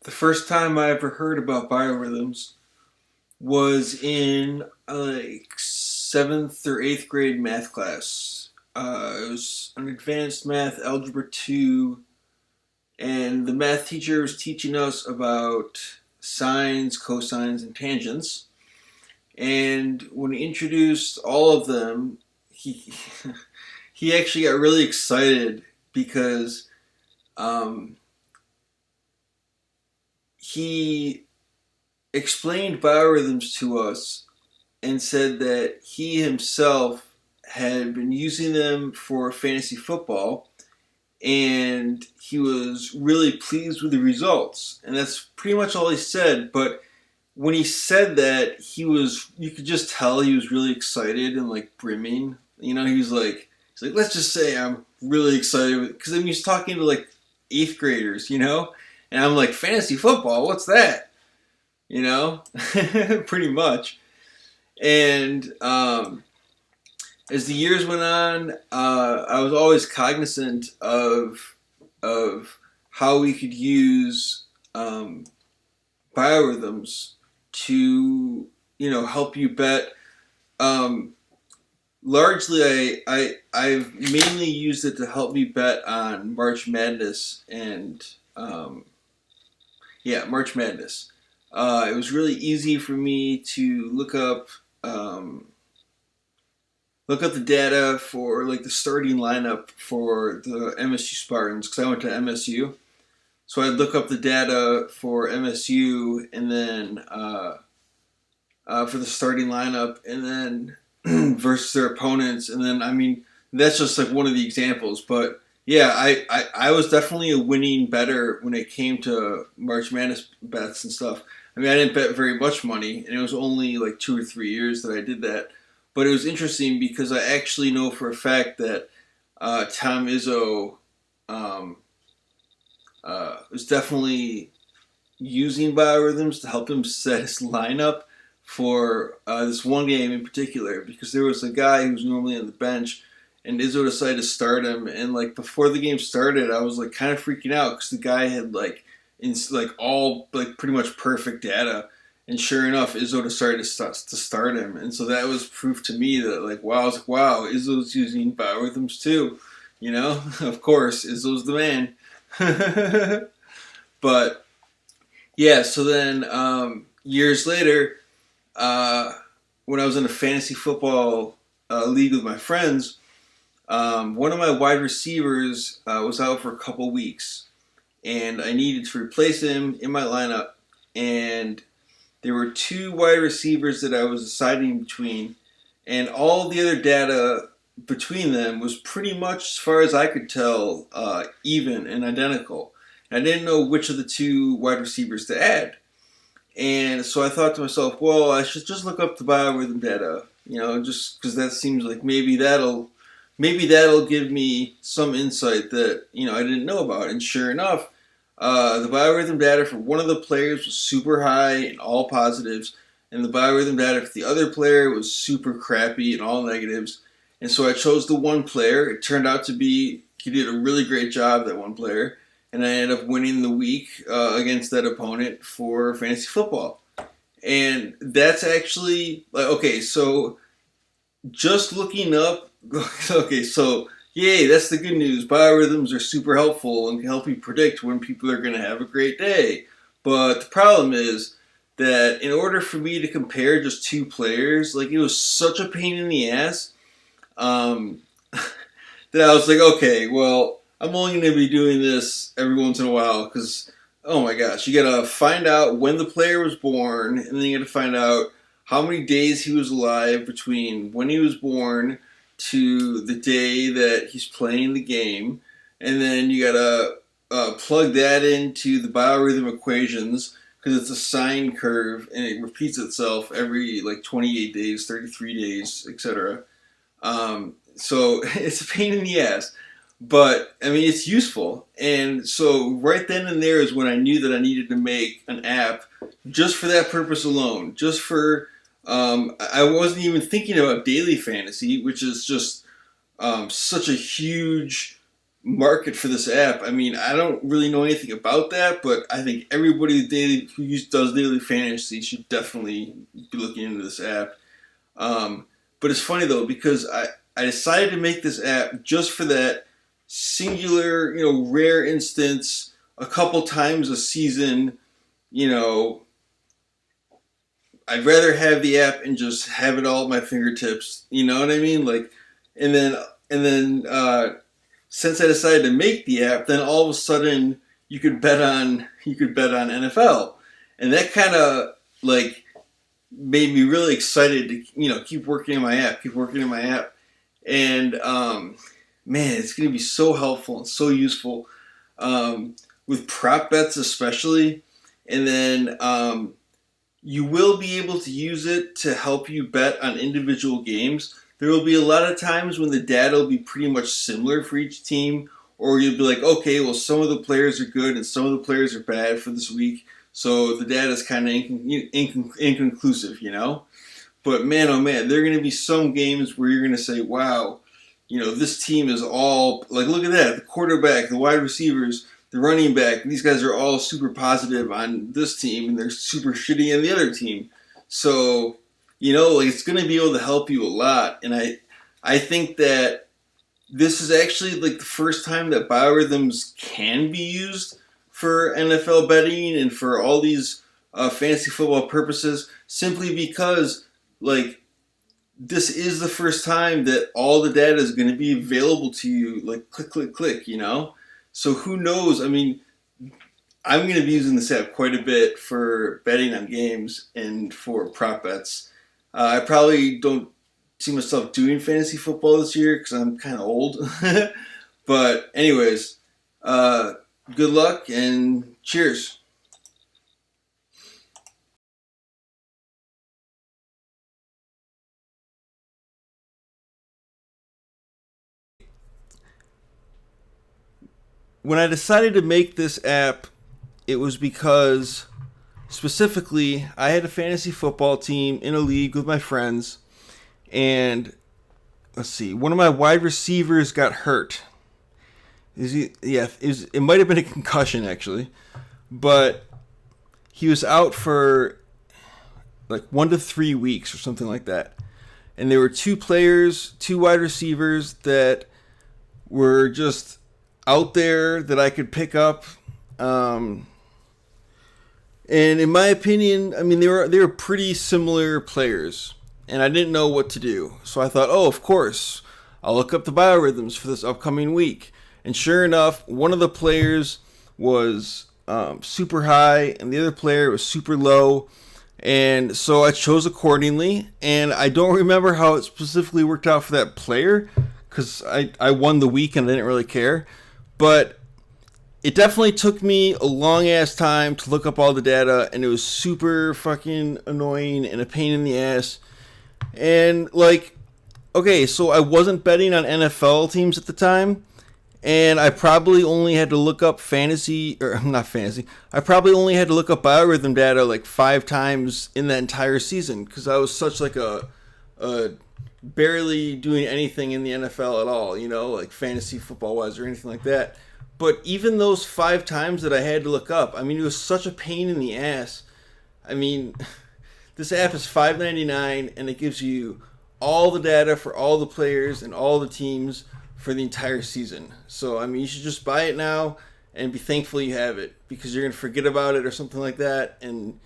The first time I ever heard about biorhythms was in like seventh or eighth grade math class. It was an advanced math, algebra 2, and the math teacher was teaching us about sines, cosines, and tangents. And when he introduced all of them, he he actually got really excited because um, he explained biorhythms to us and said that he himself had been using them for fantasy football and he was really pleased with the results. And that's pretty much all he said. But when he said that, you could just tell he was really excited and like brimming. You know, he's like, let's just say I'm really excited because I mean, he's talking to like eighth graders, and I'm like, fantasy football, what's that? You know, pretty much. And as the years went on, I was always cognizant of how we could use biorhythms to help you bet. Um, Largely, I've mainly used it to help me bet on March Madness and March Madness. It was really easy for me to um, look up the data for like the starting lineup for the MSU Spartans because I went to MSU. So I'd look up the data for MSU and then for the starting lineup and then versus their opponents. And then, I mean, that's just like one of the examples. But yeah, I was definitely a winning bettor when it came to March Madness bets and stuff. I mean, I didn't bet very much money, and it was only like 2 or 3 years that I did that. But it was interesting because I actually know for a fact that Tom Izzo um, was definitely using biorhythms to help him set his lineup for this one game in particular because there was a guy who was normally on the bench and Izzo decided to start him, and like before the game started I was like kind of freaking out because the guy had like all like pretty much perfect data, and sure enough Izzo decided to start him, and so that was proof to me that like wow, I was like wow, Izzo's using biorhythms too, of course Izzo's the man. But yeah, so then years later, uh, when I was in a fantasy football league with my friends, one of my wide receivers was out for a couple weeks, and I needed to replace him in my lineup. And there were two wide receivers that I was deciding between, and all the other data between them was pretty much, as far as I could tell, even and identical. I didn't know which of the two wide receivers to add. And so I thought to myself, well, I should just look up the biorhythm data, just because that seems like maybe that'll give me some insight that I didn't know about. And sure enough, the biorhythm data for one of the players was super high and all positives, and the biorhythm data for the other player was super crappy and all negatives. And so I chose the one player. It turned out to be he did a really great job, that one player, and I ended up winning the week against that opponent for fantasy football. And that's actually like okay, so just looking up. Okay, so yay, that's the good news. Biorhythms are super helpful and can help you predict when people are going to have a great day. But the problem is that in order for me to compare just two players, like it was such a pain in the ass um, that I was like, okay, well, I'm only going to be doing this every once in a while because, oh my gosh, you got to find out when the player was born, and then you got to find out how many days he was alive between when he was born to the day that he's playing the game, and then you got to plug that into the biorhythm equations because it's a sine curve and it repeats itself every like 28 days, 33 days, etc. So it's a pain in the ass, but I mean it's useful. And so right then and there is when I knew that I needed to make an app just for that purpose alone. Just for I wasn't even thinking about daily fantasy, which is just such a huge market for this app. I mean, I don't really know anything about that, but I think everybody does daily fantasy should definitely be looking into this app. But it's funny though because I decided to make this app just for that singular, rare instance, a couple times a season. You know, I'd rather have the app and just have it all at my fingertips. You know what I mean? Like, and then and then since I decided to make the app, then all of a sudden you could bet on NFL, and that kind of like made me really excited to keep working on my app, and man, it's gonna be so helpful and so useful with prop bets especially, and then you will be able to use it to help you bet on individual games. There will be a lot of times when the data will be pretty much similar for each team, or you'll be like, okay, well, some of the players are good and some of the players are bad for this week, so the data is kind of inconclusive, But man, oh man, there are going to be some games where you're going to say, wow, this team is all, like, look at that, the quarterback, the wide receivers, the running back, these guys are all super positive on this team, and they're super shitty on the other team. So, like, it's going to be able to help you a lot. And I think that this is actually, like, the first time that biorhythms can be used for NFL betting and for all these fantasy football purposes, simply because, like, this is the first time that all the data is going to be available to you, like, click, click, click, So who knows? I mean, I'm going to be using this app quite a bit for betting on games and for prop bets. I probably don't see myself doing fantasy football this year because I'm kind of old. But anyways, good luck and cheers. When I decided to make this app, it was because specifically I had a fantasy football team in a league with my friends, and let's see, one of my wide receivers got hurt. It might have been a concussion actually, but he was out for like 1 to 3 weeks or something like that. And there were two wide receivers that were just out there that I could pick up. And in my opinion, I mean, they were pretty similar players, and I didn't know what to do. So I thought, oh, of course, I'll look up the biorhythms for this upcoming week. And sure enough, one of the players was super high, and the other player was super low. And so I chose accordingly. And I don't remember how it specifically worked out for that player, because I won the week and I didn't really care. But it definitely took me a long ass time to look up all the data, and it was super fucking annoying and a pain in the ass. And like, okay, so I wasn't betting on NFL teams at the time, and I probably only had to look up I probably only had to look up biorhythm data like 5 times in that entire season, because I was such like a barely doing anything in the NFL at all, like fantasy football wise or anything like that. But even those 5 times that I had to look up, I mean, it was such a pain in the ass. I mean, this app is $5.99, and it gives you all the data for all the players and all the teams for the entire season. So, I mean, you should just buy it now and be thankful you have it, because you're going to forget about it or something like that, and